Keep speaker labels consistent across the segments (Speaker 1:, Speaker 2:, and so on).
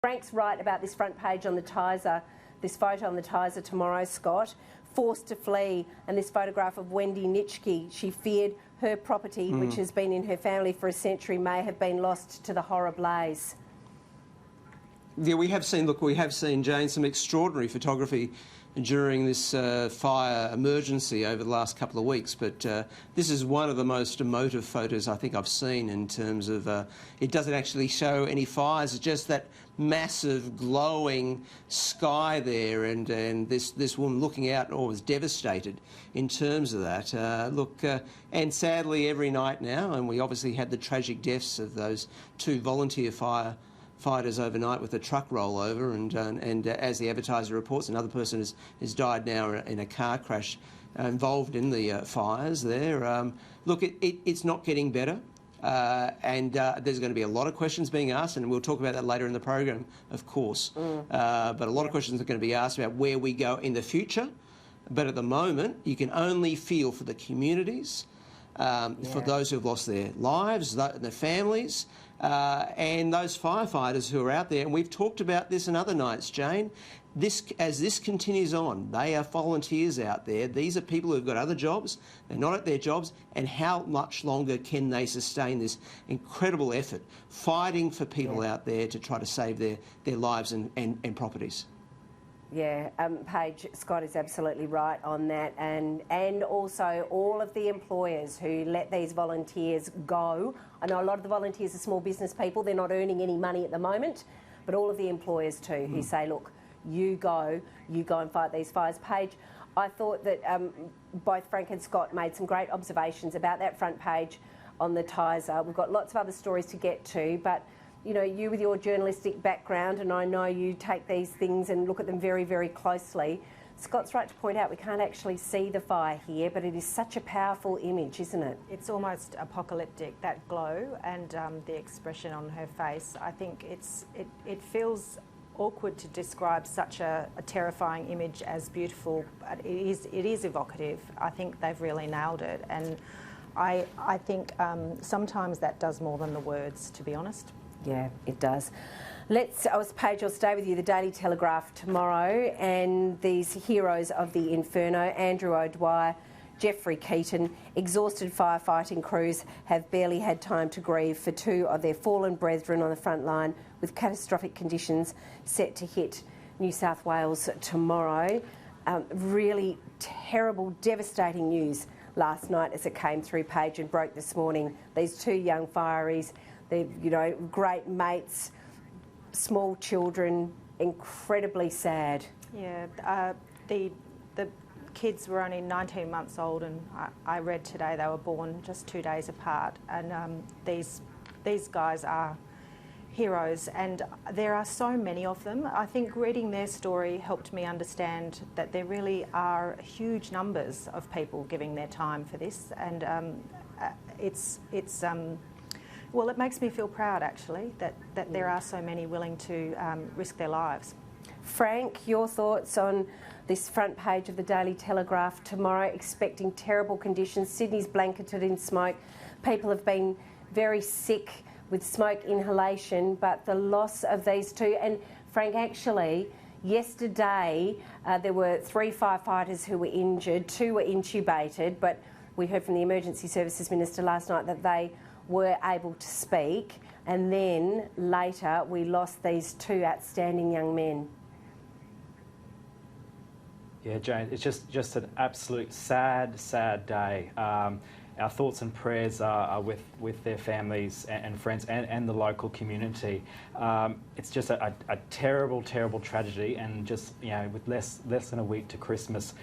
Speaker 1: Frank's right about this front page on the Tiser, this photo on the Tiser tomorrow, Scott. Forced to flee, and this photograph of Wendy Nitschke. She feared her property, which has been in her family for a century, may have been lost to the horror blaze.
Speaker 2: Yeah, we have seen, Jane, some extraordinary photography during this fire emergency over the last couple of weeks, but this is one of the most emotive photos I think I've seen in terms of it doesn't actually show any fires, it's just that massive glowing sky there, and this woman looking out was devastated in terms of that. And sadly every night now, and we obviously had the tragic deaths of those 2 volunteer firefighters overnight with a truck rollover, and as the advertiser reports, another person has died now in a car crash involved in the fires there. It's not getting better. And there's going to be a lot of questions being asked, and we'll talk about that later in the program, of course. But a lot of questions are going to be asked about where we go in the future. But at the moment, you can only feel for the communities, for those who have lost their lives, their families, and those firefighters who are out there. And we've talked about this in other nights, Jane. As this continues on, they are volunteers out there. These are people who've got other jobs. They're not at their jobs. And how much longer can they sustain this incredible effort, fighting for people out there to try to save their lives and properties?
Speaker 1: Yeah, Paige, Scott is absolutely right on that, and also all of the employers who let these volunteers go. I know a lot of the volunteers are small business people, they're not earning any money at the moment, but all of the employers too who say, look, you go and fight these fires. Paige, I thought that both Frank and Scott made some great observations about that front page on the Tiser. We've got lots of other stories to get to, but you know, you with your journalistic background, and I know you take these things and look at them very, very closely. Scott's right to point out we can't actually see the fire here, but it is such a powerful image, isn't it?
Speaker 3: It's almost apocalyptic, that glow and the expression on her face. I think it feels awkward to describe such a terrifying image as beautiful. But it is evocative. I think they've really nailed it, and I think sometimes that does more than the words, to be honest.
Speaker 1: Yeah, it does. Paige, I'll stay with you. The Daily Telegraph tomorrow, and these heroes of the inferno, Andrew O'Dwyer, Jeffrey Keaton, exhausted firefighting crews have barely had time to grieve for 2 of their fallen brethren on the front line, with catastrophic conditions set to hit New South Wales tomorrow. Really terrible, devastating news last night as it came through, Paige, and broke this morning. These 2 young fireys, they're, great mates, small children, incredibly sad.
Speaker 3: Yeah, the kids were only 19 months old, and I read today they were born just 2 days apart. And these guys are heroes, and there are so many of them. I think reading their story helped me understand that there really are huge numbers of people giving their time for this, and well, it makes me feel proud, actually, that there are so many willing to risk their lives.
Speaker 1: Frank, your thoughts on this front page of the Daily Telegraph tomorrow, expecting terrible conditions. Sydney's blanketed in smoke. People have been very sick with smoke inhalation, but the loss of these 2, and Frank, actually, yesterday there were 3 firefighters who were injured, 2 were intubated, but we heard from the Emergency Services Minister last night that they were able to speak, and then later we lost these 2 outstanding young men.
Speaker 4: Yeah, Jane, it's just an absolute sad day. Our thoughts and prayers are with their families and friends and the local community. It's just a terrible tragedy, and just, with less than a week to Christmas,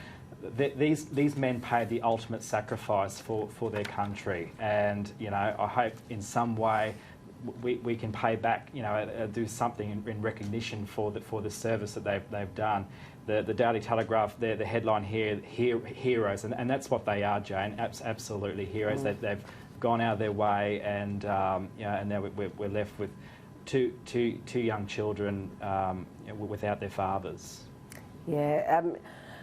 Speaker 4: these men paid the ultimate sacrifice for their country, and I hope in some way we can pay back, do something in recognition for the service that they've done. The Daily Telegraph, the headline here, heroes, and that's what they are, Jane. Absolutely heroes. They've gone out of their way, and and now we're left with two young children without their fathers.
Speaker 1: Yeah.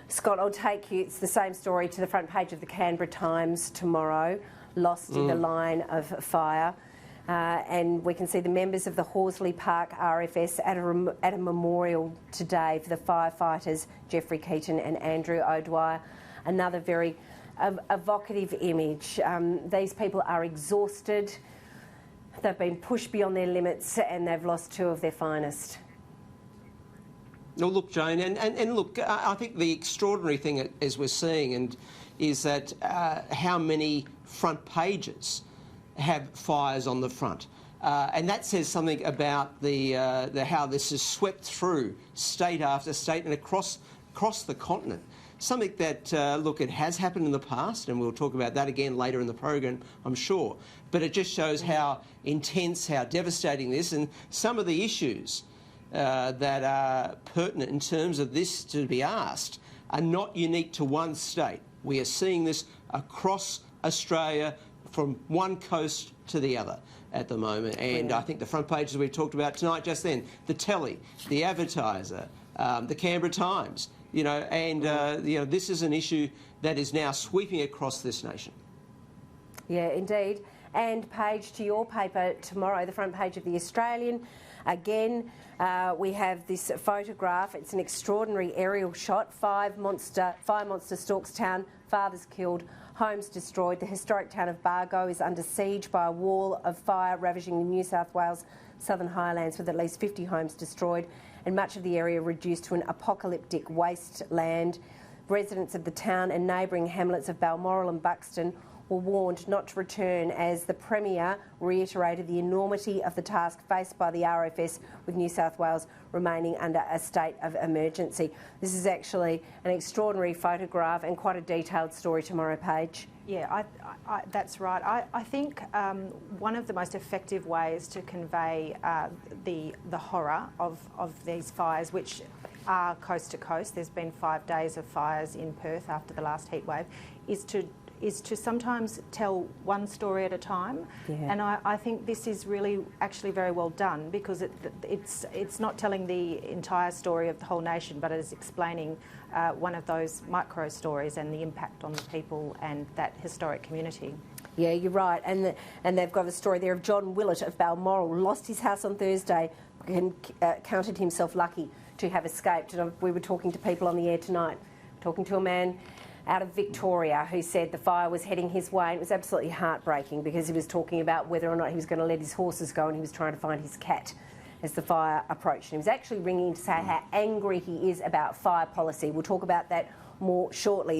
Speaker 1: Scott, I'll take you, it's the same story, to the front page of the Canberra Times tomorrow, lost in the line of fire. and we can see the members of the Horsley Park RFS at a memorial today for the firefighters Jeffrey Keaton and Andrew O'Dwyer. Another very evocative image. These people are exhausted, they've been pushed beyond their limits, and they've lost two of their finest.
Speaker 2: No, look, Jane, and look, I think the extraordinary thing as we're seeing is that how many front pages have fires on the front. And that says something about the how this is swept through state after state and across the continent. Something that, look, it has happened in the past, and we'll talk about that again later in the program, I'm sure. But it just shows how intense, how devastating this, and some of the issues that are pertinent in terms of this to be asked are not unique to one state. We are seeing this across Australia from one coast to the other at the moment. And I think the front pages we talked about tonight just then, the Telly, the Advertiser, the Canberra Times, you know, and you know, this is an issue that is now sweeping across this nation.
Speaker 1: Yeah, indeed. And Paige, to your paper tomorrow, the front page of The Australian, again, we have this photograph. It's an extraordinary aerial shot. Fire monster stalks town, fathers killed, homes destroyed. The historic town of Bargo is under siege by a wall of fire ravaging the New South Wales Southern Highlands, with at least 50 homes destroyed and much of the area reduced to an apocalyptic wasteland. Residents of the town and neighbouring hamlets of Balmoral and Buxton were warned not to return, as the Premier reiterated the enormity of the task faced by the RFS, with New South Wales remaining under a state of emergency. This is actually an extraordinary photograph and quite a detailed story tomorrow, Paige.
Speaker 3: Yeah, that's right. I think one of the most effective ways to convey the horror of these fires, which are coast to coast — there's been 5 days of fires in Perth after the last heat wave — is to sometimes tell one story at a time. Yeah. And I think this is really actually very well done, because it's not telling the entire story of the whole nation, but it's explaining one of those micro stories and the impact on the people and that historic community.
Speaker 1: Yeah, you're right. And they've got a story there of John Willett of Balmoral, lost his house on Thursday and counted himself lucky to have escaped. And we were talking to people on the air tonight, talking to a man out of Victoria who said the fire was heading his way, and it was absolutely heartbreaking, because he was talking about whether or not he was going to let his horses go, and he was trying to find his cat as the fire approached. And he was actually ringing to say how angry he is about fire policy. We'll talk about that more shortly.